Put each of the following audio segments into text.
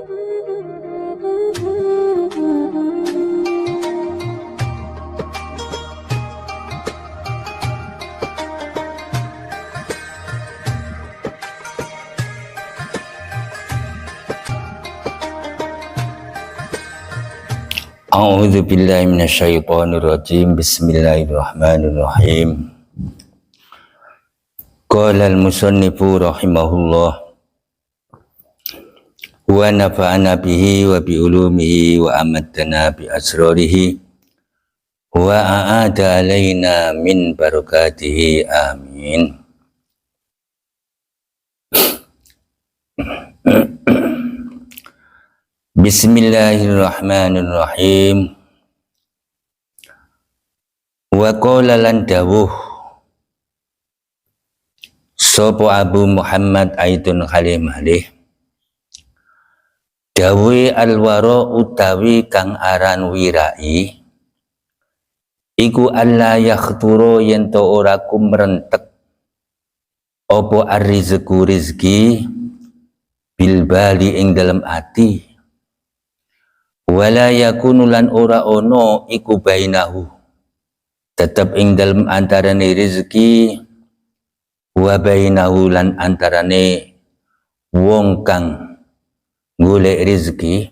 A'udzu billahi minasyaitonir rajim. Bismillahirrahmanirrahim. Qala al-musannifu rahimahullah wa nafa'ana bihi wa bi ulumihi wa amaddana bi asrarihi wa a'ada alaina min barakatihi amin. Bismillahirrahmanirrahim. Wa qala lan dawuh sapa Abu Muhammad Aidun Khalil dawuhe alwara utawi kang aran wirai iku alla yakhturu yen to ora kumrentek apa arrizqu rizki bil bali ing dalem ati wala yakunu lan ora ono iku bainahu tetep ing dalem antarane rezeki wa bainahu lan antarane wong kang golek rezeki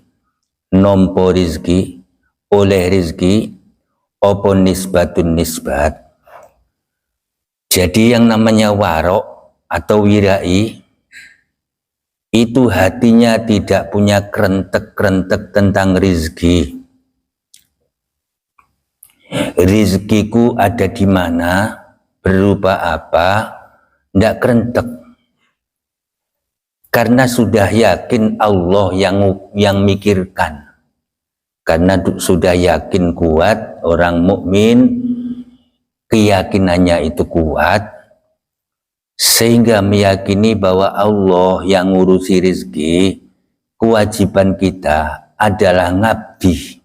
nampa rezeki oleh rezeki apa nisbatun nisbat. Jadi yang namanya warok atau wirai itu hatinya tidak punya kerentek-kerentek tentang rizki. Rizkiku ada di mana, berupa apa, tidak kerentek. Karena sudah yakin Allah yang mikirkan. Karena sudah yakin kuat, orang mukmin keyakinannya itu kuat. Sehingga meyakini bahwa Allah yang ngurusi rezeki, kewajiban kita adalah ngabdi.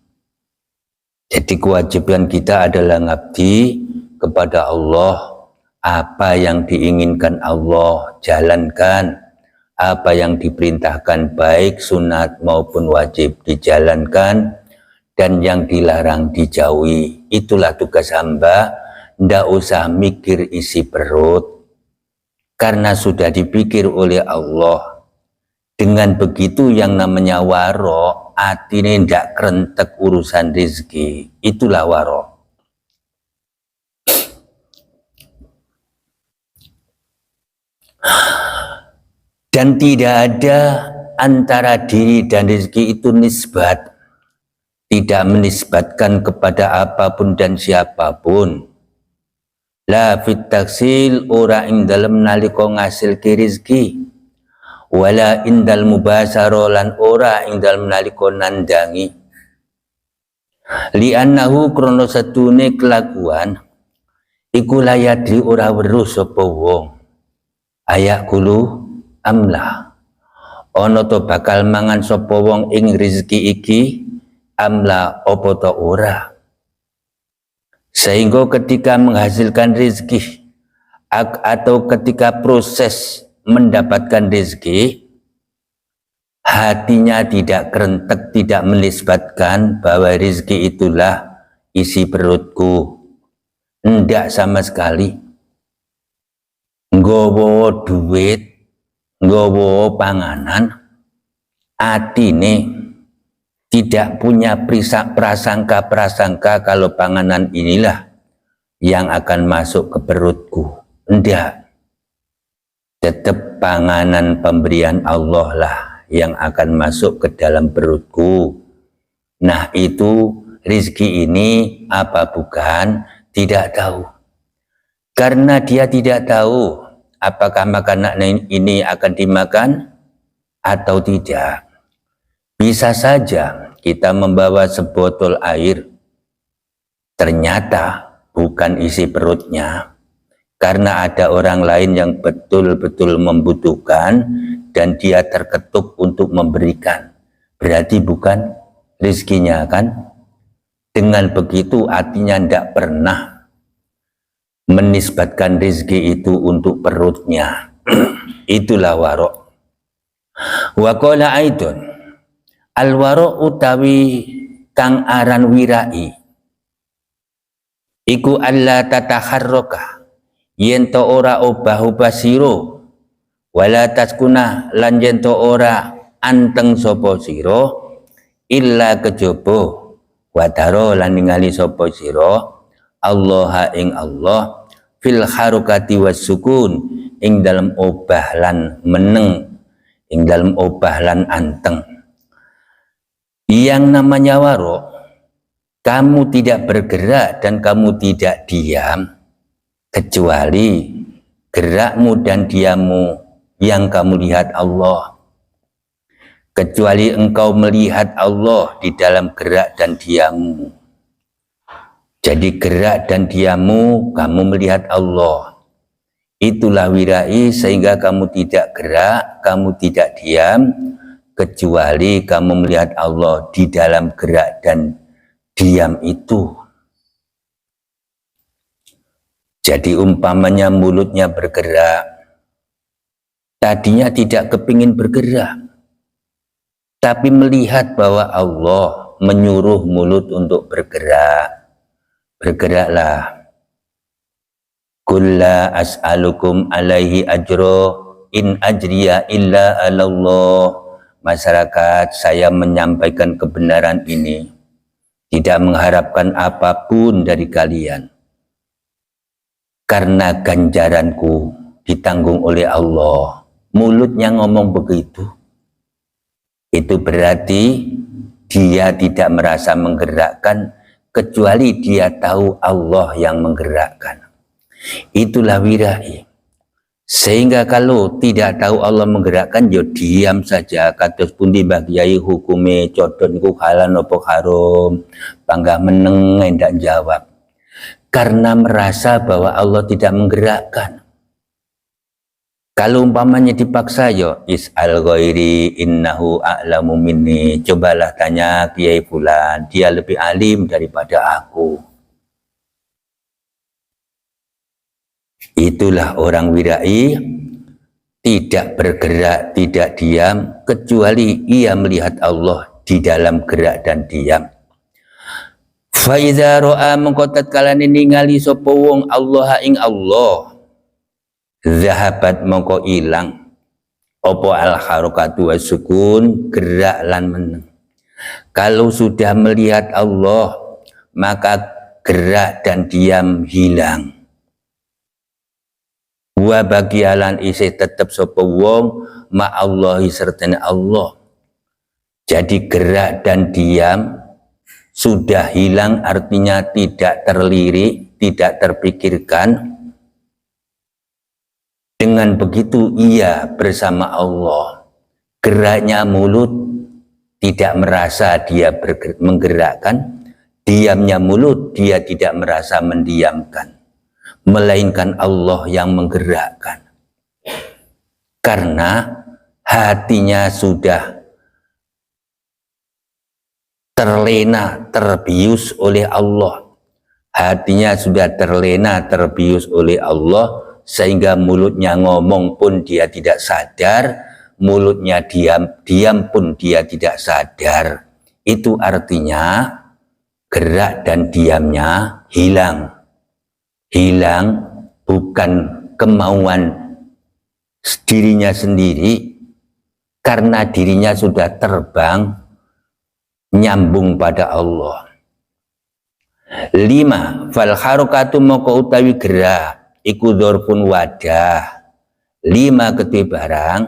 Jadi kewajiban kita adalah ngabdi kepada Allah. Apa yang diinginkan Allah jalankan, apa yang diperintahkan baik sunat maupun wajib dijalankan, dan yang dilarang dijauhi. Itulah tugas hamba, ndak usah mikir isi perut. Karena sudah dipikir oleh Allah. Dengan begitu yang namanya waro, artinya tidak kerentek urusan rezeki. Itulah waro. Dan tidak ada antara diri dan rezeki itu nisbat. Tidak menisbatkan kepada apapun dan siapapun. La fit taksil ora ing dalem nalika ngasilke rezeki wala indal mubasara lan ora ing dalem nalika nandangi li annahu krana satune kelakuan iku layadri ora weruh sapa wong ayak kulu amla ana to bakal mangan sapa wong ing rezeki iki amla apa to ora. Sehingga ketika menghasilkan rezeki atau ketika proses mendapatkan rezeki, hatinya tidak kerentek, tidak menisbatkan bahwa rezeki itulah isi perutku. Tidak sama sekali. Nggawa duit, nggawa panganan, atine tidak punya prasangka-prasangka kalau panganan inilah yang akan masuk ke perutku. Tidak. Tetap panganan pemberian Allah lah yang akan masuk ke dalam perutku. Nah itu rezeki ini apa bukan? Tidak tahu. Karena dia tidak tahu apakah makanan ini akan dimakan atau tidak. Bisa saja kita membawa sebotol air, ternyata bukan isi perutnya, karena ada orang lain yang betul-betul membutuhkan dan dia terketuk untuk memberikan. Berarti bukan rezekinya kan? Dengan begitu artinya tidak pernah menisbatkan rezeki itu untuk perutnya. Itulah warok. Wa qala aidun. Alwaro utawi kang aran wirai iku alla tatakharraka yen to ora obah-obah sira wala taskuna lan yen to ora anteng sapa sira illa kejaba wadaro lan ningali sapa sira Allah ing Allah fil harokati wasukun ing dalam obah lan meneng ing dalam obah lan anteng. Yang namanya waro, kamu tidak bergerak dan kamu tidak diam kecuali gerakmu dan diammu yang kamu lihat Allah, kecuali engkau melihat Allah di dalam gerak dan diammu. Jadi gerak dan diammu kamu melihat Allah, itulah wirai, sehingga kamu tidak gerak, kamu tidak diam kecuali kamu melihat Allah di dalam gerak dan diam itu. Jadi umpamanya mulutnya bergerak, tadinya tidak kepingin bergerak, tapi melihat bahwa Allah menyuruh mulut untuk bergerak, bergeraklah. Kulla as'alukum alaihi ajro in ajriya illa alallah. Masyarakat, saya menyampaikan kebenaran ini, tidak mengharapkan apapun dari kalian, karena ganjaranku ditanggung oleh Allah. Mulutnya ngomong begitu, itu berarti dia tidak merasa menggerakkan, kecuali dia tahu Allah yang menggerakkan. Itulah wirai. Sehingga kalau tidak tahu Allah menggerakkan, ya diam saja. Kados pundi Mbah Kyai hukume codot niku halal napa haram, panggah meneng ndak jawab. Karena merasa bahwa Allah tidak menggerakkan. Kalau umpamanya dipaksa, yo is'al ghairi innahu a'lamu minni. Cobalah tanya Kiai Fulan, dia lebih alim daripada aku. Itulah orang wirai, tidak bergerak, tidak diam, kecuali ia melihat Allah di dalam gerak dan diam. Fa iza ra'a mengko tatkala ningali sapa wong Allah ing Allah, zahabat mongko ilang apa al harakatu wasukun, gerak lan meneng. Kalau sudah melihat Allah, maka gerak dan diam hilang. Wa bagialan isih tetep sapa wong ma Allahi sertane Allah. Jadi gerak dan diam sudah hilang, artinya tidak terlirik, tidak terpikirkan. Dengan begitu ia bersama Allah. Geraknya mulut tidak merasa dia menggerakkan, diamnya mulut dia tidak merasa mendiamkan, melainkan Allah yang menggerakkan. Karena hatinya sudah terlena, terbius oleh Allah. Hatinya sudah terlena, terbius oleh Allah, sehingga mulutnya ngomong pun dia tidak sadar, mulutnya diam pun dia tidak sadar. Itu artinya gerak dan diamnya hilang. Hilang bukan kemauan dirinya sendiri, karena dirinya sudah terbang nyambung pada Allah. 5. Fal harokatu moko utawi gerak iku dzarfun wadah. 5 kedue barang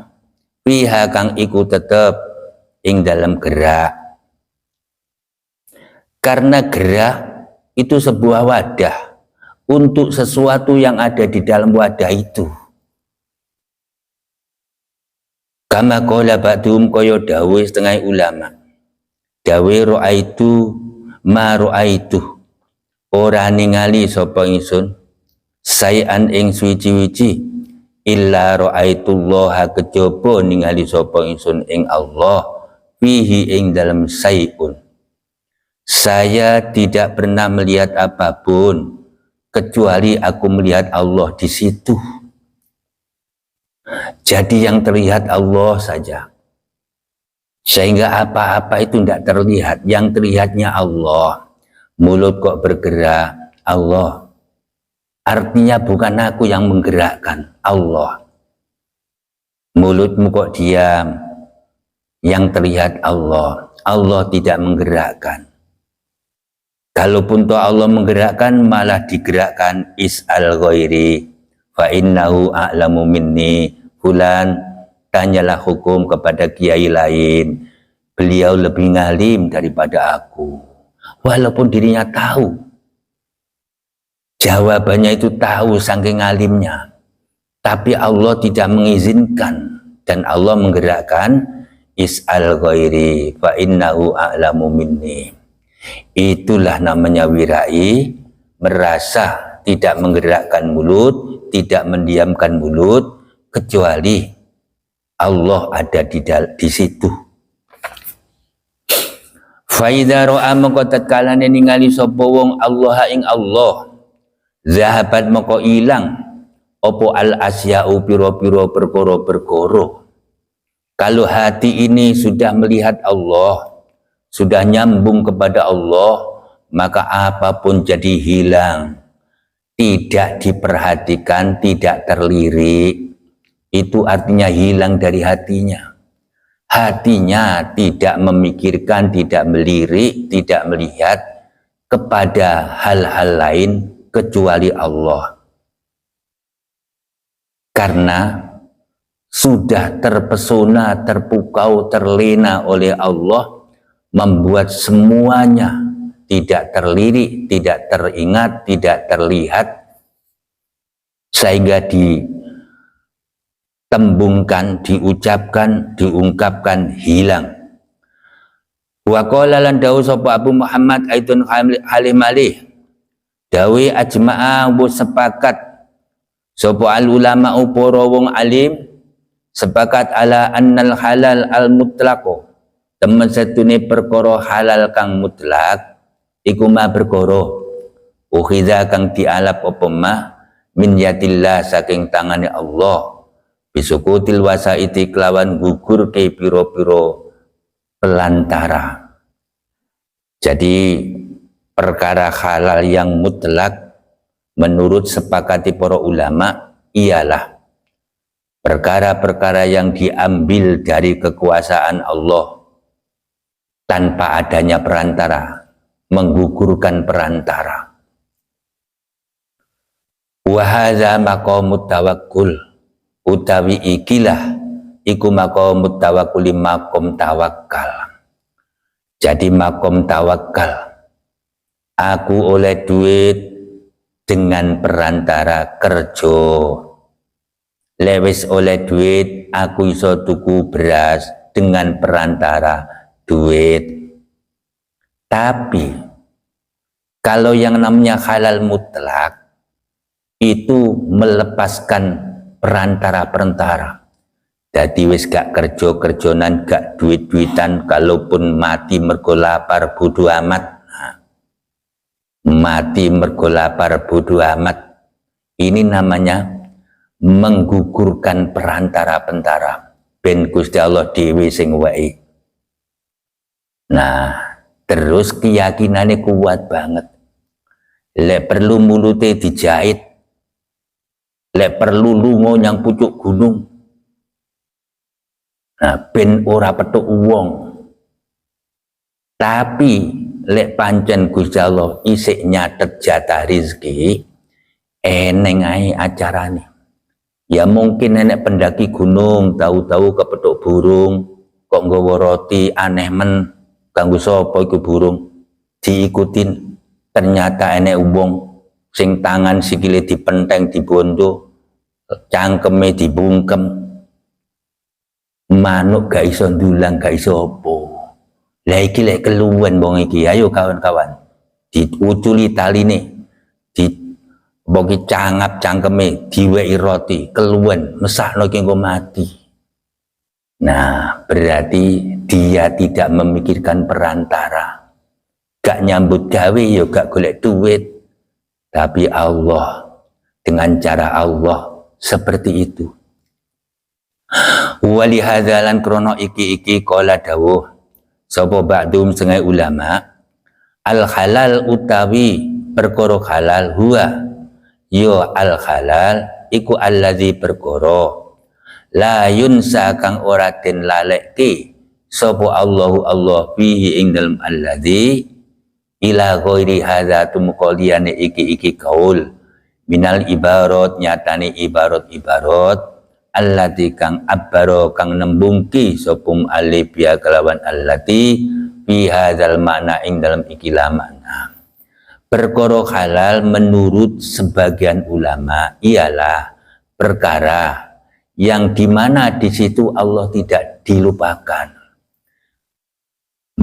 piha kang iku tetep ing dalam gerak. Karena gerak itu sebuah wadah untuk sesuatu yang ada di dalam wadah itu. Kama qala ba'dhum, kaya dawuh setengah ulama. Dawuh ra'aitu ma ra'aitu, ora ningali sapa ingsun sayan ing suci-wici illa ra'aitullaha, kejaba ningali sapa ingsun ing Allah fihi ing dalam sayun. Saya tidak pernah melihat apapun kecuali aku melihat Allah di situ. Jadi yang terlihat Allah saja. Sehingga apa-apa itu tidak terlihat, yang terlihatnya Allah. Mulut kok bergerak, Allah. Artinya bukan aku yang menggerakkan, Allah. Mulutmu kok diam, yang terlihat Allah. Allah tidak menggerakkan. Kalaupun toh Allah menggerakkan, malah digerakkan is'al ghairi fa innahu a'lamu minni. Fulan, tanyalah hukum kepada kiai lain, beliau lebih ngalim daripada aku. Walaupun dirinya tahu, jawabannya itu tahu saking ngalimnya, tapi Allah tidak mengizinkan, dan Allah menggerakkan is'al ghairi fa innahu a'lamu minni. Itulah namanya wirai, merasa tidak menggerakkan mulut, tidak mendiamkan mulut, kecuali Allah ada di situ. Faidha ro'a moko tatkalane ningali sapa wong Allah ing Allah, zahabat moko ilang opo al asya'u piro-piro perkara-perkara. Kalau hati ini sudah melihat Allah, sudah nyambung kepada Allah, maka apapun jadi hilang, tidak diperhatikan, tidak terlirik. Itu artinya hilang dari hatinya. Hatinya tidak memikirkan, tidak melirik, tidak melihat kepada hal-hal lain kecuali Allah. Karena sudah terpesona, terpukau, terlena oleh Allah, membuat semuanya tidak terlirik, tidak teringat, tidak terlihat, sehingga ditembungkan, diucapkan, diungkapkan, hilang. Wa qala lan dawu sapa Abu Muhammad aitun halih malih, dawi ajma'a bu sepakat sapa al ulama para wong alim, sepakat ala annal halal al mutlaqo, temen setune perkara halal kang mutlak iku ma perkara ukhiza kang dialap apa ma min yatillah saking tangane Allah, bisukutil wasaiti kelawan gugur ke piro-piro pelantara. Jadi perkara halal yang mutlak menurut sepakati para ulama ialah perkara-perkara yang diambil dari kekuasaan Allah tanpa adanya perantara, menggugurkan perantara. Wa hadza maqamut tawakkul, utawi ikilah iku maqamut tawakkul, maqam tawakal. Jadi maqam tawakal, aku oleh duit dengan perantara kerja. Lewis oleh duit, aku iso tuku beras dengan perantara duit. Tapi kalau yang namanya halal mutlak itu melepaskan perantara-perantara. Jadi wis gak kerja-kerjonan, gak duit-duitan, kalaupun mati mergo lapar bodo amat. Nah, mati mergo lapar bodo amat. Ini namanya menggugurkan perantara-perantara. Ben Gusti Allah dhewe sing wae. Nah, terus keyakinannya kuat banget. Lek perlu mulute dijahit, lek perlu lunga nyang pucuk gunung. Nah, ben ora petuk wong. Tapi lek pancen Gusti Allah isik nyatet jatah rezeki, eneng ae acarane. Ya mungkin nenek pendaki gunung tahu-tahu kepethuk burung, kok nggawa roti, aneh men, kanggo sapa iku burung, diikutin. Ternyata enek wong sing tangan sikile dipenteng dibondo, cangkeme dibungkem, manuk gak iso ndulang, gak iso apa. Lah iki lek keluwen wong iki, ayo kawan-kawan, diuculi taline, bogi cangap cangkeme, diweki roti, keluwen, mesakno ki engko mati. Nah, berarti dia tidak memikirkan perantara. Gak nyambut gawe, ya gak golek duit. Tapi Allah, dengan cara Allah seperti itu. Wali hadzalan krono iki kala dawuh sapa ba'dum sengai ulama al halal utawi perkara halal huwa yo al halal iku allazi perkara la yunsa kang ora den lalekke sapa Allahu Allah fihi ing dalem allazi ila ghairi hadza tumqaliyane iki kaul minal ibarat nyatane ibarat allati kang abbaro kang nembungki sopum alifia kelawan allati fi hadzal makna ing dalam ikilah makna. Perkara halal menurut sebagian ulama ialah perkara yang dimana di situ Allah tidak dilupakan.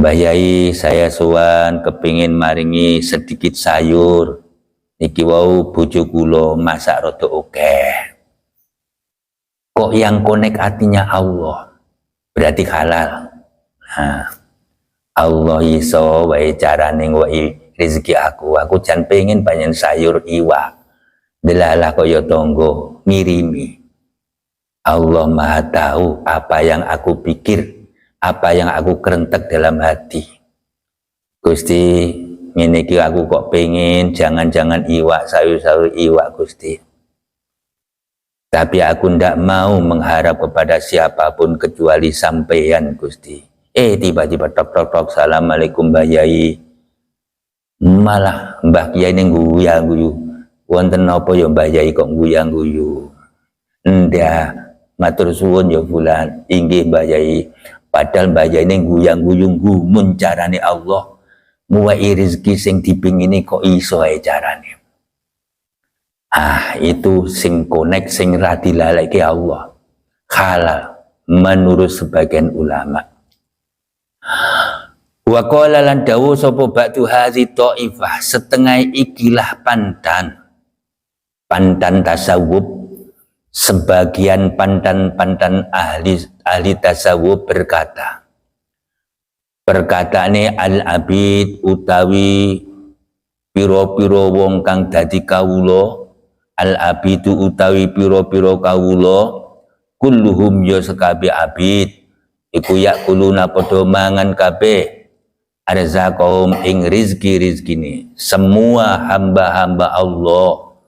Mbah Yai saya sowan kepingin maringi sedikit sayur niki wau bojo kula masak rada akeh. Kok yang konek artinya Allah berarti halal. Nah, Allah iso wae carane wae rezeki aku jan pengen banyak sayur iwa delalah kaya tonggo ngirimi. Allah Maha tahu apa yang aku pikir, apa yang aku kerentek dalam hati. Gusti ngene iki aku kok pengen jangan-jangan iwa sayur-sayur iwa Gusti. Tapi aku ndak mau mengharap kepada siapapun kecuali sampeyan Gusti. Tiba-tiba tok assalamualaikum Mbah Yai. Malah Mbah Yai ning guyu. Wonten napa ya Mbah Yai kok guyu? Ndak, matur suwun ya fulan. Inggih Mbah Yai. Padahal Mbah Yai ning guyang-guyung gumun carane Allah. Muwai rezeki sing dipingini kok iso ae carane. Itu sing konek sing radilaleke Allah halal menurut sebagian ulama. Wa qala lan dawu sapa ba'du hadzi taifah setengah ikilah pantan tasawuf sebagian pantan ahli tasawuf berkata perkataane al-abid utawi piro-piro wong kang dadi kawula al-abidu utawi piro-piro kawula kulluhum ya sekabe abid iku yakuluna padha mangan kabeh arzaqahum ing rizki-rizkine. Semua hamba-hamba Allah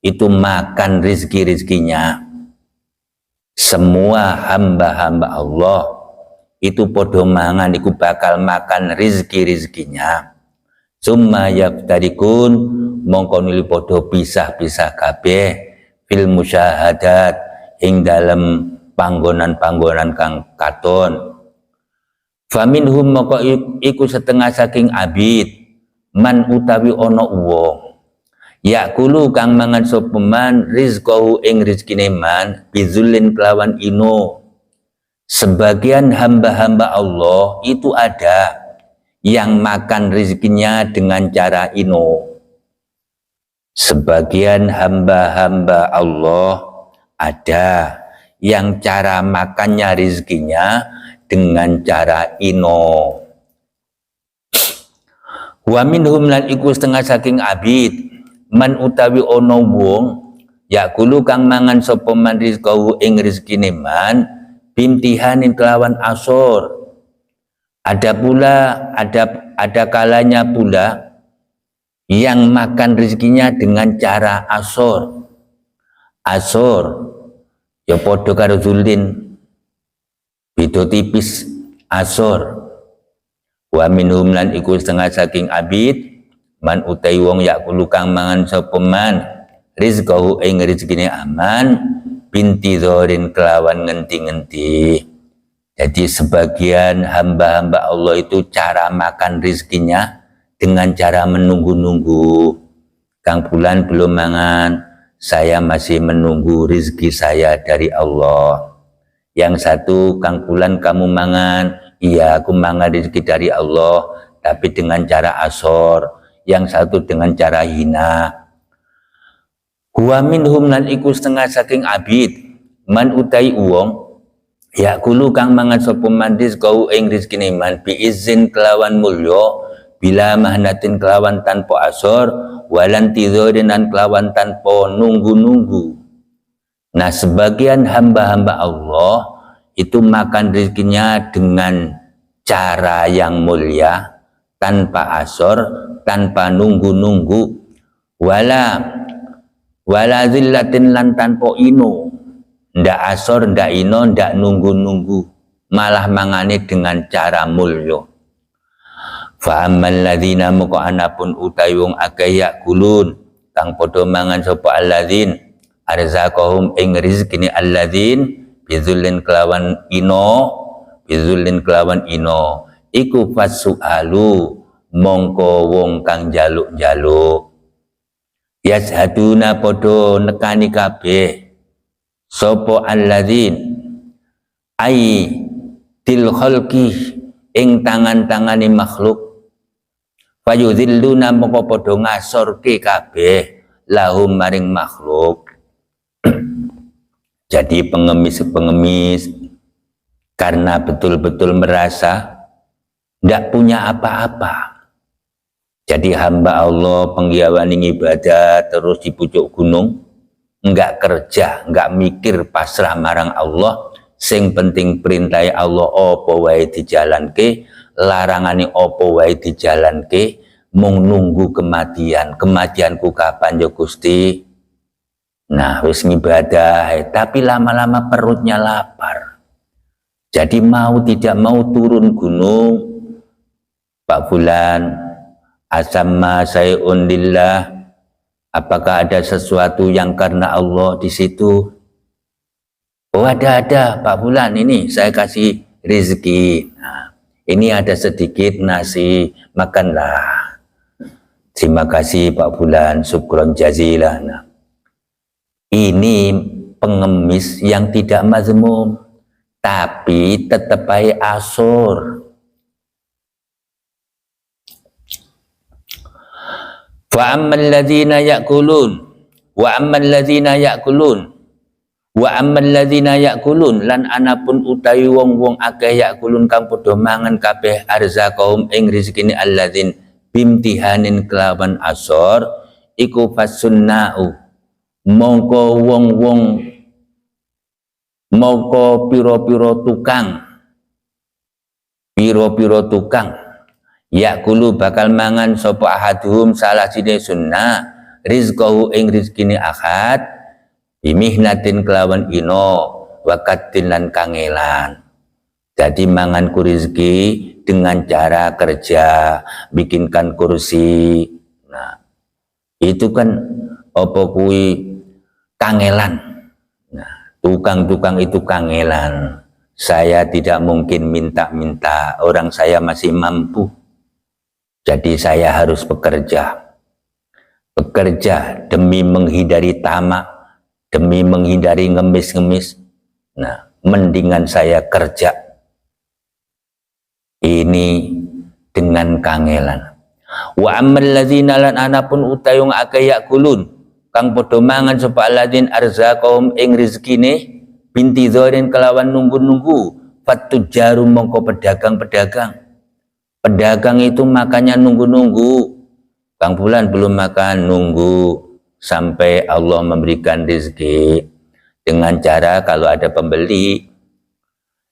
itu makan rizki-rizkinya. Semua hamba-hamba Allah itu padha mangan iku bakal makan rizki-rizkinya. Summa yaftarikun mongko nuli padha pisah-pisah kabeh fil musyahadat ing dalem panggonan-panggonan kang katon. Faminhum mongko iku setengah saking abid man utawi ana wong yakulu kang mangan sapa man rizqahu ing rezekine man bizulin kelawan ino. Sebagian hamba-hamba Allah itu ada yang makan rezekinya dengan cara ino. Sebagian hamba-hamba Allah ada yang cara makannya rezekinya dengan cara ino. Wa minhum lan iku setengah saking abid man utawi ono wong yakulu kang mangan sapa man rizqahu ing rezekine man bimtihanin kelawan asor. Ada kalanya pula yang makan rezekinya dengan cara asor. Asor ya padha karo zulin, beda tipis asor. Wa minhum lan iku setengah saking abid man utai wong yakulu kang mangan sapa man rizqahu ing rezekine aman binti dzorin kelawan ngenti-ngenti. Jadi sebagian hamba-hamba Allah itu cara makan rizkinya dengan cara menunggu-nunggu. Kang Bulan belum mangan, saya masih menunggu rizki saya dari Allah. Yang satu, Kang Bulan kamu mangan, iya aku mangan rizki dari Allah, tapi dengan cara asor. Yang satu dengan cara hina. Wa minhum lan iku setengah saking abid man utai uwong ya kulu kang mangan sapa man rizqau ing rezekine man bi izin kelawan mulya bila mahnatin kelawan tanpa asor walan tidhorin kelawan tanpa nunggu-nunggu. Nah, sebagian hamba-hamba Allah itu makan rezekinya dengan cara yang mulia, tanpa asor, tanpa nunggu-nunggu, wala zillatin lan tanpa ino, ndak asor, ndak ino, ndak nunggu-nunggu, malah mangane dengan cara mulya. Fa ammal ladzina muka anapun utawi wong akeh yakulun kang padha mangan sapa alladzin arzaqahum ing rezekine alladzin bizullin kelawan ino iku fasualu mongko wong kang jaluk-jaluk yashaduna padha nekani kabeh sapa alladzin ai til khalqi ing tangan-tangane makhluk fayudzilluna mongko padha ngasorke kabeh lahum maring makhluk. Jadi pengemis karena betul-betul merasa tidak punya apa-apa. Jadi hamba Allah penggawean ibadah terus di pucuk gunung, enggak kerja, enggak mikir, pasrah marang Allah. Sing penting perintai Allah apa wae dijalanke, larangane apa wae dijalanke, mung nunggu kematian. Kematianku kapan ya Gusti? Nah, wis ngibadah, tapi lama-lama perutnya lapar. Jadi mau tidak mau turun gunung, Pak Fulan, asamma sayun lillah, apakah ada sesuatu yang karena Allah di situ? Oh ada Pak Fulan, ini saya kasih rezeki. Nah, ini ada sedikit nasi, makanlah. Terima kasih Pak Fulan, syukron jazilah. Nah, ini pengemis yang tidak mazmum, tapi tetap baik asur. Wa ammal ladzina ya'kulun lan anapun utawi wong-wong akeh ya'kulun kang padha mangan kabeh arzaqahum ing rezekine alladzin bimtihanin kelawan asor iku fasunnau mongko wong-wong mongko piro-piro tukang yakulu bakal mangan sapa ahaduhum salah sine sunnah rizqahu ing rizkine ahad bimihnatin kelawan ino wakatin lan kangelan. Jadi manganku rezeki dengan cara kerja, bikinkan kursi. Nah, itu kan apa kuwi kangelan. Nah, tukang-tukang itu kangelan. Saya tidak mungkin minta-minta, orang saya masih mampu. Jadi saya harus bekerja. Bekerja demi menghindari tamak, demi menghindari ngemis-ngemis. Nah, mendingan saya kerja. Ini dengan kangelan. Wa ammal ladzina lan anapun utayung akeh yakulun kang padha mangan sapa alladzin arzaqahum ing rezekine binti dzorin kelawan nunggu-nunggu fatujaru mongko pedagang itu makannya nunggu-nunggu. Kang Fulan belum makan, nunggu sampai Allah memberikan rezeki dengan cara kalau ada pembeli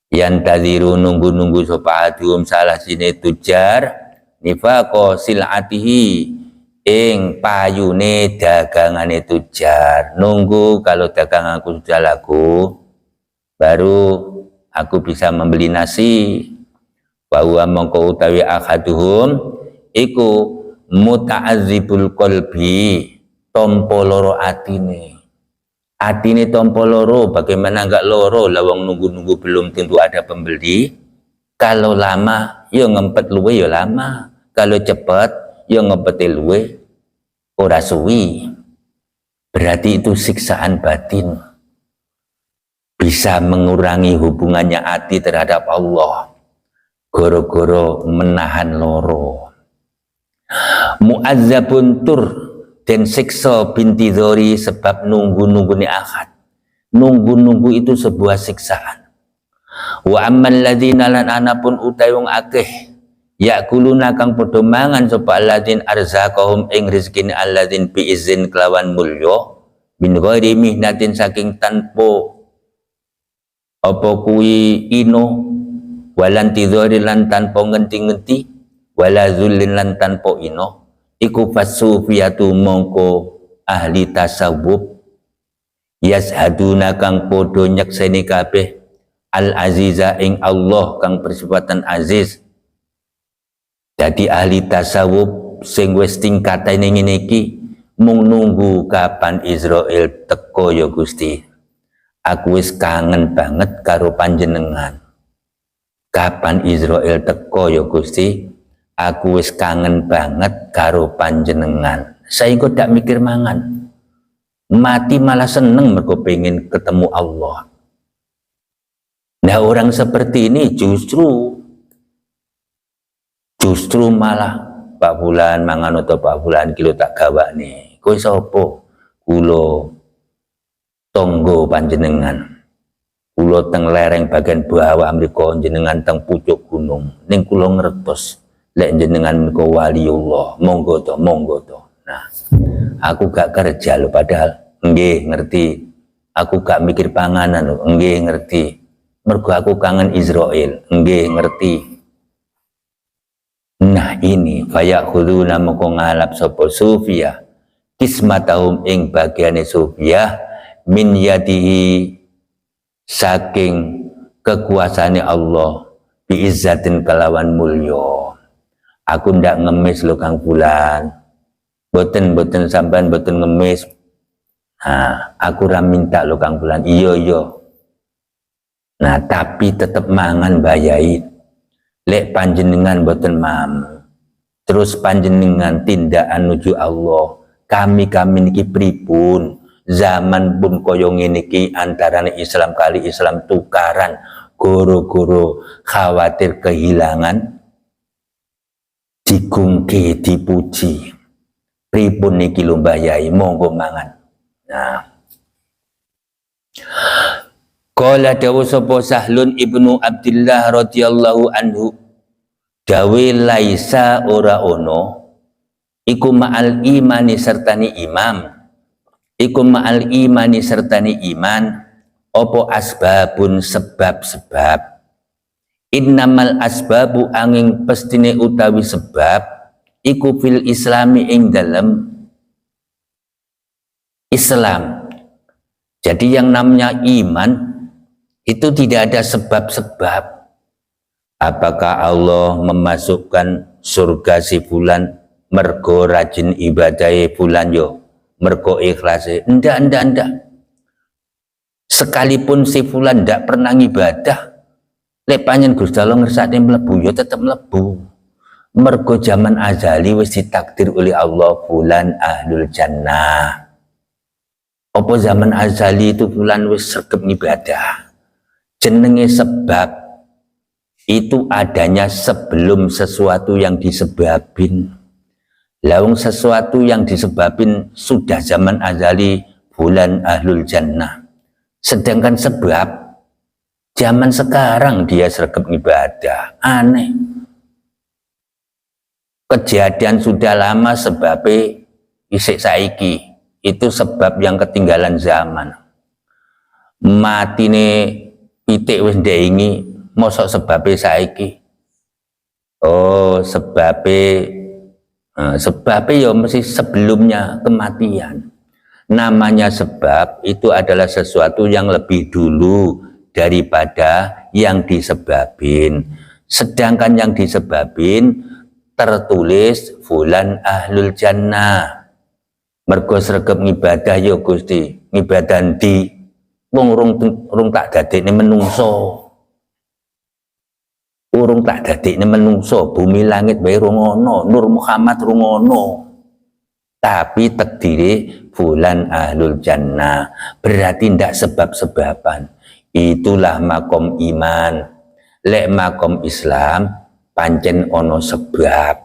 yang tadiru nunggu-nunggu sopahatum salah sini tujar nifaqo silatihi ing payune dagangane tujar. Nunggu kalau daganganku sudah laku baru aku bisa membeli nasi. Bahwa mongko utawi akhaduhum iku muta'adzibul qalbi, tompo loro atine tompo loro. Bagaimana enggak loro, lawang nunggu-nunggu belum tentu ada pembeli. Kalau lama yo ngempet luwe yo lama, kalau cepat yo ngempet luwe ora suwi. Berarti itu siksaan batin, bisa mengurangi hubungannya hati terhadap Allah goro-goro menahan loro. Mu'azzabun tur dan siksa binti dzori sebab nunggu-nunggu ni akad. Nunggu-nunggu itu sebuah siksaan. Wa amman ladzina lan anapun utayung akeh yakuluna kang padha mangan sapa alladzin arzaqahum ing rezekine alladzin bi izin kelawan mulya min ghairi mihnatin saking tanpa apa kuwi ino, walan tidhari lan tanpa ngenti-ngenti, wala zullin lan tanpa ino, iku fasufiyatu mongko ahli tasawuf yashaduna kang podo nyekseni kabeh al aziza ing Allah kang bersifatan aziz. Jadi ahli tasawuf sing wis tingkatane ngene iki mung nunggu kapan Israel teko ya Gusti. Aku wis kangen banget karo panjenengan. Kapan Israel teko ya Gusti? Aku wis kangen banget karo panjenengan. Saya kok tak mikir mangan. Mati malah seneng mergo pengen ketemu Allah. Nah, orang seperti ini justru malah Pak Fulan mangan atau Pak Fulan kilo tak gawane. Kowe sapa? Kula tonggo panjenengan. Kula teng lereng bagian bawah mriku jenengan teng pucuk gunung. Ning kula ngertos lek jenengan menika waliullah. Monggo to. Nah, aku gak kerja lho padahal nggih ngerti. Aku gak mikir panganan lho, nggih ngerti. Mergo aku kangen Israel, nggih ngerti. Nah ini kayak khuduna moko ngalap sapa sufia kismatahum ing bagiane sufia min yadihi saking kekuasaane Allah biizzatin kelawan mulya. Aku ndak ngemis lo Kang Fulan, boten sampean boten ngemis. Nah, aku ra minta lo Kang Fulan, iya. Nah, tapi tetep mangan bayai. Lek panjenengan boten mam, terus panjenengan tindakan nuju Allah. Kami niki pripun? Zaman pun koyo ngene iki antarane Islam kali Islam tukaran, goro-goro khawatir kehilangan, digungke dipuji. Pripun niki lho Mbah Yai, monggo mangan. Nah, qala dawu sapa Sahlun ibnu Abdillah radhiyallahu anhu, dawe laisa ora ono iku ma'al imani sertani imam, iku ma'al imani sertani iman opo asbabun sebab-sebab. Innamal asbabu angin pestine utawi sebab iku fil islami ing dalem Islam. Jadi yang namanya iman itu tidak ada sebab-sebab. Apakah Allah memasukkan surga si fulan mergo rajin ibadai fulan yo, mergo ikhlas? Ndak. Sekalipun si fulan ndak pernah ibadah, lek panjen Gusti Allah ngersane mlebu yo tetep mlebu. Mergo zaman azali wis ditakdir oleh Allah fulan ahlul jannah. Apa zaman azali itu fulan wis sregep ibadah. Jenenge sebab itu adanya sebelum sesuatu yang disebabin. Lawung sesuatu yang disebabin sudah zaman azali bulan ahlul jannah. Sedangkan sebab zaman sekarang dia sregep ibadah. Aneh. Kejadian sudah lama sebabnya isik saiki. Itu sebab yang ketinggalan zaman. Matine pitik wis ndengi, mosok sebabnya saiki. Oh, sebabnya ya mesti sebelumnya kematian. Namanya sebab itu adalah sesuatu yang lebih dulu daripada yang disebabin. Sedangkan yang disebabin tertulis fulan ahlul jannah. Mergo sregep ngibadah ya Gusti, ngibadah ndi wong urung tak dadekne menungso. Urung tak dadekne menungso, bumi langit bae rung ono, Nur Muhammad rung ono. Tapi takdire fulan ahlul jannah, berarti ndak sebab-sebaban. Itulah makom iman. Lek makom Islam pancen ono sebab.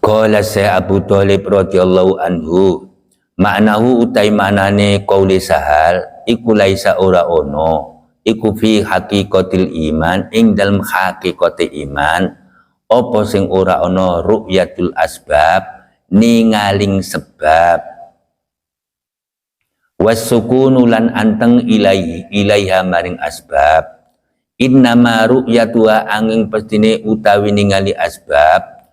Qala sa Abu Thalib radhiyallahu anhu, maknahu utai manane qauli Sahal iku laisa ora ono iku fi haqiqatil iman ing dalem hakikate iman apa sing ora ono ru'yatul asbab ningaling sebab. wasukunu lan anteng ilaiha maring asbab. Innama ru'yatuha angin pestine utawi ningali asbab,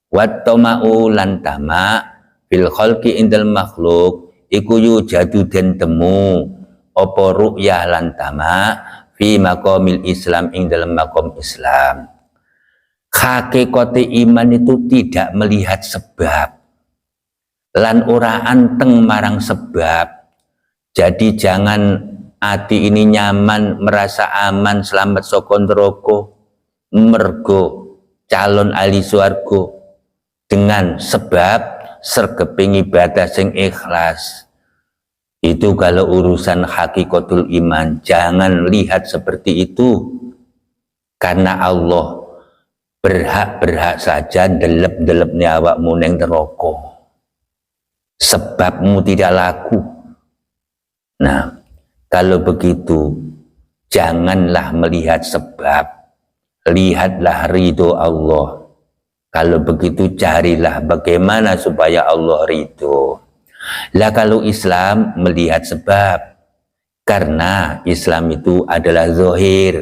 wattama'u lan tama fil khalqi indal makhluk iku yujadu den temu apa ru'yah lan tama fi maqamil Islam ing dalam makom Islam. Hakikate iman itu tidak melihat sebab lan ora anteng marang sebab. Jadi jangan ati ini nyaman, merasa aman, selamat saka neraka, mergo calon ahli swarga dengan sebab sergeping ibadah sing ikhlas. Itu kalau urusan hakikatul iman, jangan lihat seperti itu, karena Allah berhak saja delep-delep awakmu ning neraka. Sebabmu tidak laku. Nah, kalau begitu, janganlah melihat sebab, lihatlah ridho Allah. Kalau begitu, carilah bagaimana supaya Allah ridho. Lah kalau Islam melihat sebab, karena Islam itu adalah zahir,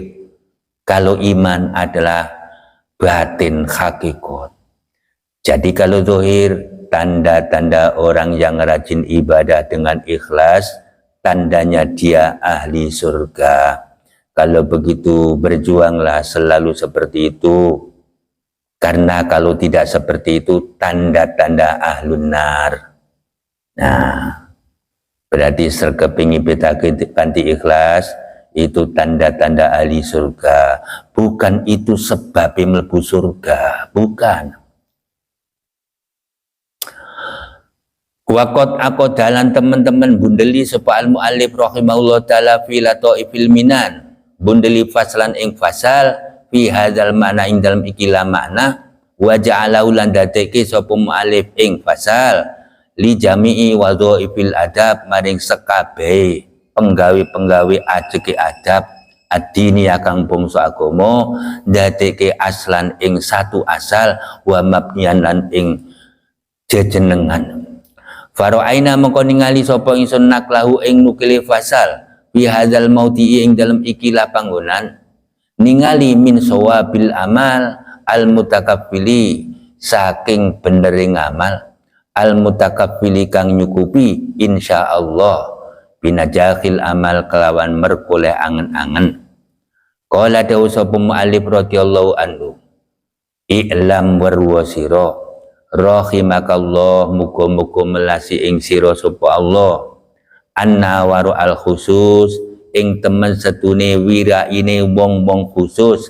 kalau iman adalah batin hakikat. Jadi kalau zahir, tanda-tanda orang yang rajin ibadah dengan ikhlas, tandanya dia ahli surga. Kalau begitu berjuanglah selalu seperti itu, karena kalau tidak seperti itu tanda-tanda ahlun nar. Nah, berarti sergeping ibadah kanthi ikhlas itu tanda-tanda ahli surga, bukan itu sebab mlebu surga, bukan. Wakot aku dalan teman-teman bundeli sapa al muallif rahimahullah taala fi lataifil minan, bundeli faslan ing fasal fi hadzal mana ing dalam ikilah makna, wa ja'alahu lan dadeke sapa muallif ing fasal li jami'i wadhaifil adab maring sekabehe penggawe-penggawe ajeke adab ad-dini kang bangsa agama, dadeke aslan ing satu asal wa mabniyan lan ing jejenengan. Faro'aina mengko ningali sapa ingsun naklahu ing nukile fasal fi hadzal maudhi'i ing dalem ikilah panggonan, ningali min sawabil amal al mutakaffili saking benering amal al mutakaffili kang nyukupi insyaallah binajahil amal kelawan merkoleh angen-angen. Qala dawu sapa mu'allif radhiyallahu anhu, i'lam warwasira rahimakallah, muga-muga melasi ing sira sapa Allah, anna waru al khusus ing temen setune wiraine wong-wong khusus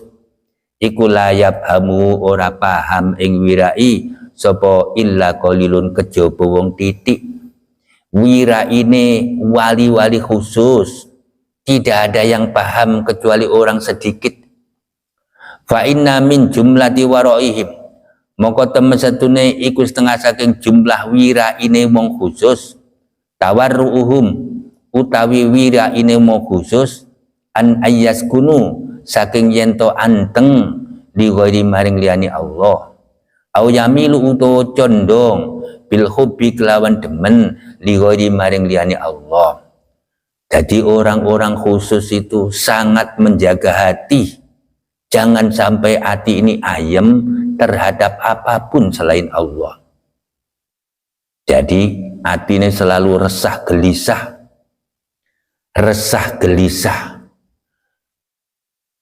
iku layab hamu ora paham ing wirai sapa illa qalilun kejaba wong titik. Wiraine wali-wali khusus tidak ada yang paham kecuali orang sedikit. Fa inna min jumlati waraihim, maka temen satune iku setengah saking jumlah wiraine wong khusus, tawarruhum utawi wiraine wong khusus, an ayyaskunu saking yento anteng li ghairi maring liyane Allah, au yamilu utawa condong bil hubbi kelawan demen li ghairi maring liyane Allah. Jadi orang-orang khusus itu sangat menjaga hati, jangan sampai hati ini ayem terhadap apapun selain Allah. Jadi hati ini selalu resah gelisah.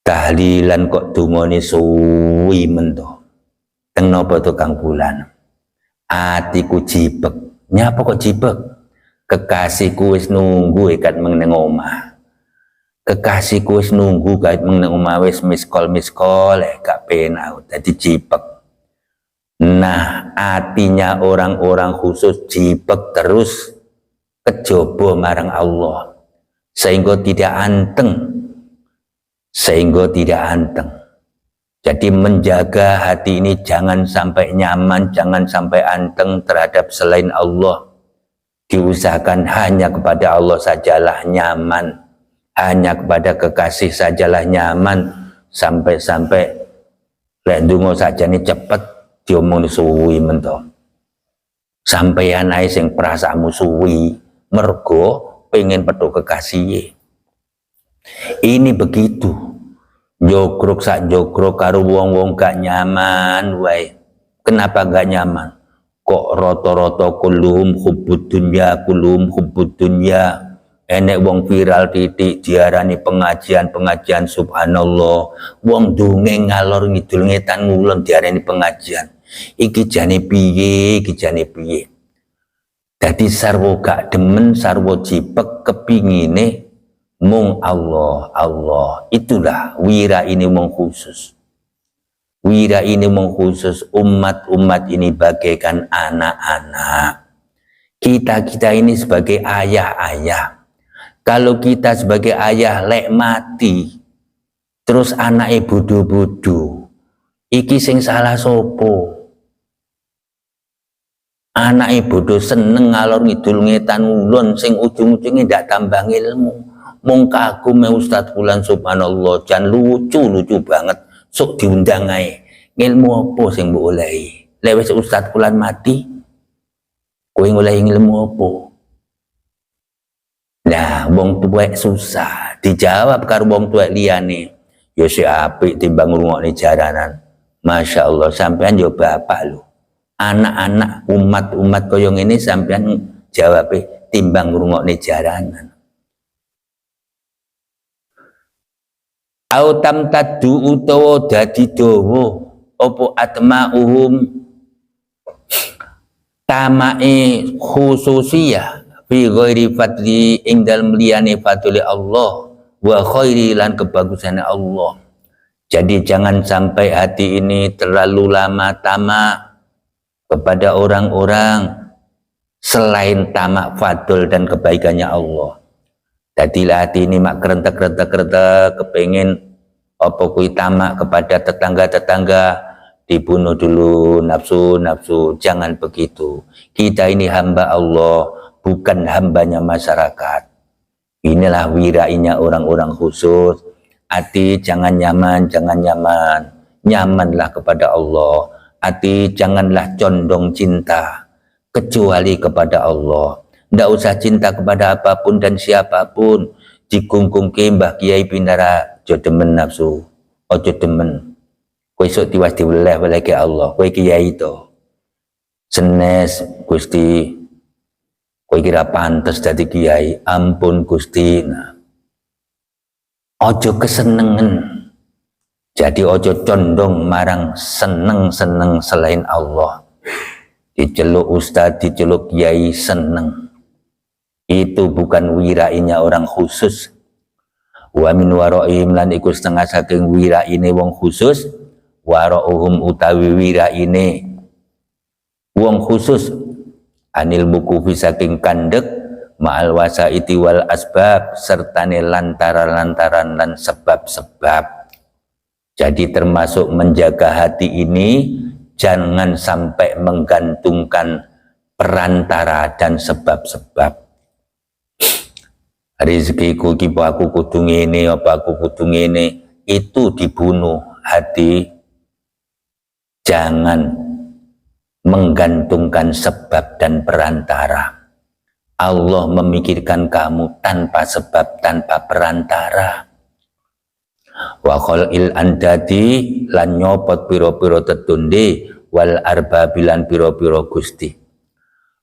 Tahlilan kok dungane suwi mento. Teng napa to Kang Bulan? Atiku jibek. Nyapa kok jibek? Kekasihku wis nunggu ikat meneng omah. Kekasihku wis nunggu kait meneng omah wis miskol gak penak dadi jibek. Nah, artinya orang-orang khusus jibek terus kejaba marang Allah sehingga tidak anteng. Jadi menjaga hati ini jangan sampai nyaman, jangan sampai anteng terhadap selain Allah. Diusahakan hanya kepada Allah sajalah nyaman, hanya kepada kekasih sajalah nyaman, sampai-sampai lek ndonga sajane cepet diomong suwi mento. Sampeyan ae sing perasaanmu suwi, mergo pengen petuk kekasih. Ini begitu. Jogrok sak jogrok karo wong-wong gak nyaman wae. Kenapa gak nyaman? Kok roto-roto kulum hubbud dunya, kulum hubbud dunya. Enek wong viral titik diarani pengajian subhanallah. Wong dongeng ngalor ngidul ngetan ngulon diarani pengajian. Iki jane piye, iki jane piye. Dadi sarwa gak demen, sarwa jipek kepingine mung Allah, Allah. Itulah wira ini mung khusus. Wira ini mung khusus, umat-umat ini bagaikan anak-anak. Kita ini sebagai ayah-ayah. Kalau kita sebagai ayah lek mati, terus anaknya bodoh-bodoh, iki sing salah sopo? Anaknya bodoh seneng ngalor ngidul ngetan ulun, sing ujung-ujungnya ndak tambah ilmu. Mung kagum Ustadz Fulan subhanallah, jan lucu banget, sok diundang ae. Ilmu apa sing mbok olehi? Lek wis Ustadz Fulan mati, kowe ngolehi ilmu apa? Nah, wong tuwek susah dijawab karo wong tuwek liyane. Ya si apik timbang ngrungokne jaranan. Masya Allah, sampean yo bapak lho. Anak-anak umat-umat kaya ngene sampean jawabe timbang ngrungokne jaranan. Au tam tadu utawa dadi dawa apa atma'uhum tamae khususiyah fi ghairi fadli ing dalem liyane fadli Allah wa khairi lan kebagusane Allah. Jadi jangan sampai hati ini terlalu lama tamak kepada orang-orang selain tamak fadl dan kebaikannya Allah. Jadilah hati ini mak kerentek kepengen apa kui tamak kepada tetangga-tetangga, dibunuh dulu nafsu. Jangan begitu. Kita ini hamba Allah, bukan hambanya masyarakat. Inilah wirainya orang-orang khusus. Hati jangan nyaman. Nyamanlah kepada Allah. Hati janganlah condong cinta kecuali kepada Allah. Ndak usah cinta kepada apapun dan siapapun. Dikungkung ke Mbah Kiai Pindara, ojo demen nafsu, ojo demen. Kowe sok tiwas diweleh ke Allah. Kowe kiai to. Senes Gusti, kowe kira pantes dadi kiai. Ampun Gusti. Nah, ojo kesenengan. Jadi ojo condong marang seneng selain Allah. Diceluk ustaz, diceluk kiai seneng. Itu bukan wirainya orang khusus. Wa min waraihim lan iku setengah saking wiraine wong khusus. Warauhum utawi wiraine wong khusus anil bukufi saking kandek ma'al wasaiti wal asbab sertane lantaran lan sebab-sebab. Jadi termasuk menjaga hati ini jangan sampai menggantungkan perantara dan sebab-sebab. Rezekiku ki aku kudu ngene apa aku kudu ngene, itu dibunuh hati. Jangan menggantungkan sebab dan perantara. Allah memikirkan kamu tanpa sebab, tanpa perantara. Wa khalil andadi lan nyopot piro-piro tetunde wal arbabilan piro-piro gusti.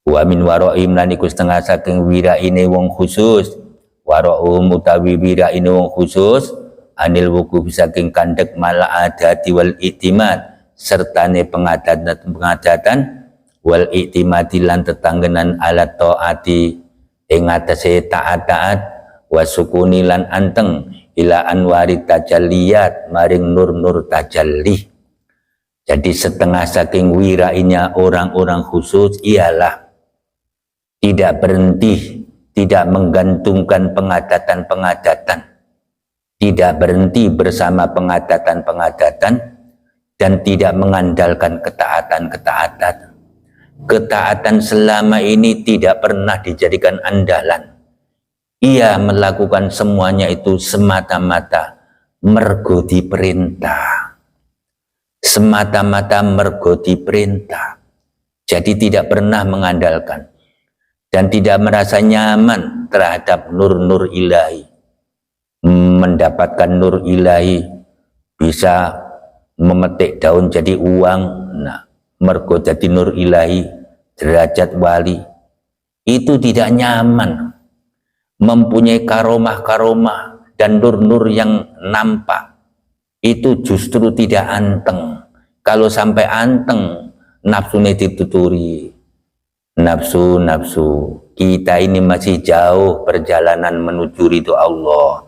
Wa min waraim lan iku setengah saking wiraine wong khusus. Wara'um utawi wiraine wong khusus anil wuku saking kandek mala adati wal iktimad sertane pengadatan wal iktimadi lan tetanggenan alat taati ing atase taat-taat wasukuni lan anteng ila anwari tajalliyat maring nur-nur tajalli. Jadi setengah saking wirainya orang-orang khusus ialah tidak berhenti, tidak menggantungkan pengadatan-pengadatan, tidak berhenti bersama pengadatan-pengadatan, dan tidak mengandalkan ketaatan-ketaatan. Ketaatan selama ini tidak pernah dijadikan andalan. Ia melakukan semuanya itu semata-mata mergo diperintah. Semata-mata mergo diperintah. Jadi tidak pernah mengandalkan. dan tidak merasa nyaman terhadap nur-nur ilahi, mendapatkan nur ilahi, bisa memetik daun jadi uang, nah mergo jadi nur ilahi, derajat wali, itu tidak nyaman, mempunyai karomah-karomah dan nur-nur yang nampak, itu justru tidak anteng. Kalau sampai anteng, nafsunya dituturi, nafsu kita ini masih jauh perjalanan menuju ridho Allah.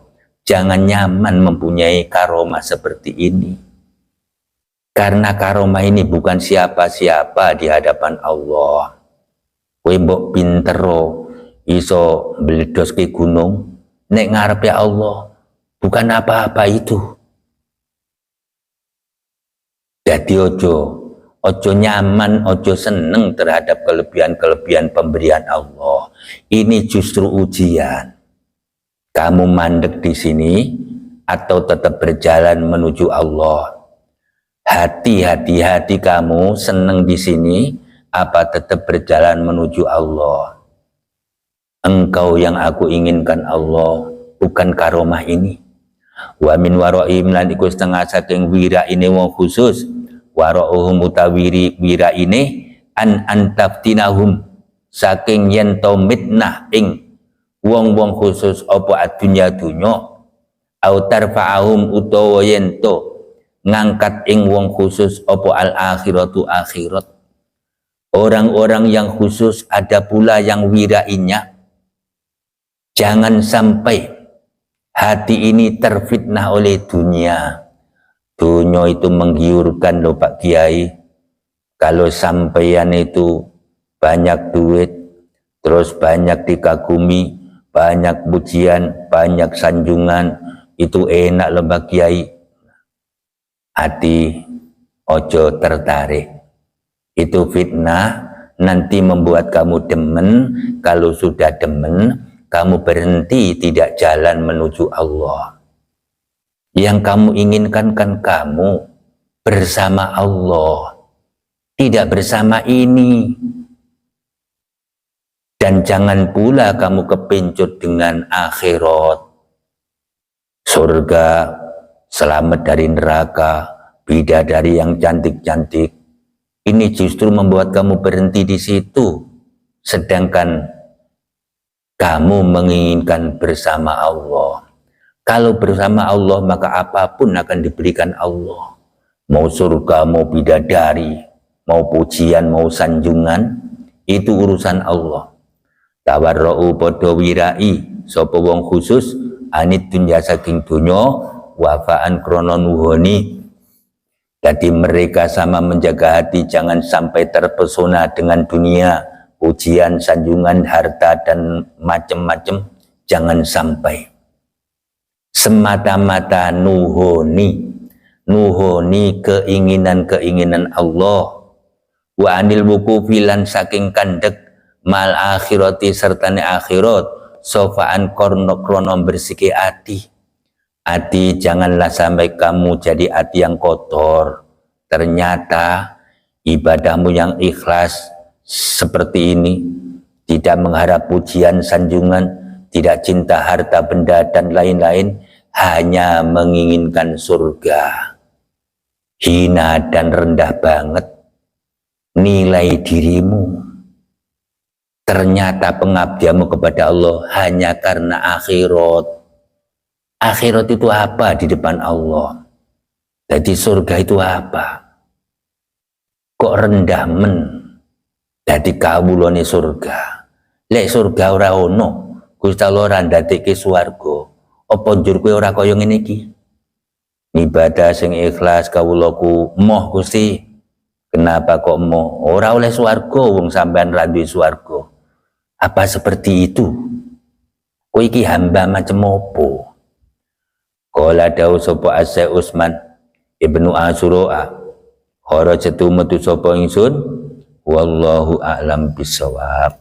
Jangan nyaman mempunyai karomah seperti ini, karena karomah ini bukan siapa-siapa di hadapan Allah. Kowe mbok pintero iso meledos ke gunung, nek ngarepe Allah bukan apa-apa itu. Jadi ojo nyaman, ojo seneng terhadap kelebihan-kelebihan pemberian Allah. Ini justru ujian. Kamu mandek di sini atau tetap berjalan menuju Allah. Hati kamu seneng di sini apa tetap berjalan menuju Allah. Engkau yang aku inginkan Allah, bukan karomah ini. Wa min waraihim lan iku setengah saking wira ini wong khusus. Wara'uhum utawiri wira ini antaftinahum saking yen to mitnah ing wong-wong khusus apa adunya dunya au tarfa'ahum utawa yen to ngangkat ing wong khusus apa al akhiratu akhirat. Orang-orang yang khusus ada pula yang wirainya. Jangan sampai hati ini terfitnah oleh dunia. Dunia itu menggiurkan loh Pak Kiai. Kalau sampeyan itu banyak duit, terus banyak dikagumi, banyak pujian, banyak sanjungan, itu enak loh Pak Kiai. Hati ojo tertarik. Itu fitnah, nanti membuat kamu demen. Kalau sudah demen, kamu berhenti tidak jalan menuju Allah. Yang kamu inginkan kan kamu bersama Allah, tidak bersama ini. Dan jangan pula kamu kepincut dengan akhirat, surga, selamat dari neraka, bidadari yang cantik-cantik. Ini justru membuat kamu berhenti di situ, sedangkan kamu menginginkan bersama Allah. Kalau bersama Allah maka apapun akan diberikan Allah. Mau surga, mau bidadari, mau pujian, mau sanjungan, itu urusan Allah. Tawarra'u podo wirai sapa wong khusus anit dunya saking dunya wafaan krono nuhoni. Jadi mereka sama menjaga hati jangan sampai terpesona dengan dunia, pujian, sanjungan, harta dan macam-macam, jangan sampai. Semata-mata nuhoni keinginan-keinginan Allah. Wa anil wukufilan saking kandek mal akhirati sertane akhirat sofaan korno krono bersiki ati. Ati janganlah sampai kamu jadi ati yang kotor. Ternyata ibadahmu yang ikhlas seperti ini, tidak mengharap pujian, sanjungan, tidak cinta harta benda dan lain-lain, hanya menginginkan surga. Hina dan rendah banget nilai dirimu. Ternyata pengabdianmu kepada Allah hanya karena akhirat. Akhirat itu apa di depan Allah? Jadi surga itu apa? Kok rendah men? Jadi kawulane surga. Lek surga ora ono, Gusti Allah ora ndadekke swarga. Apa njur kowe ora kaya ngene iki? Ibadah sing ikhlas kawulaku moh Gusti. Kenapa kok moh? Ora oleh swarga wong sampean ra duwe swarga. Apa seperti itu? Kowe iki hamba macam opo? Qala dawu sapa As-Syaikh Utsman Ibnu Asyura kharajatu metu sapa ingsun wallahu a'lam bissawab.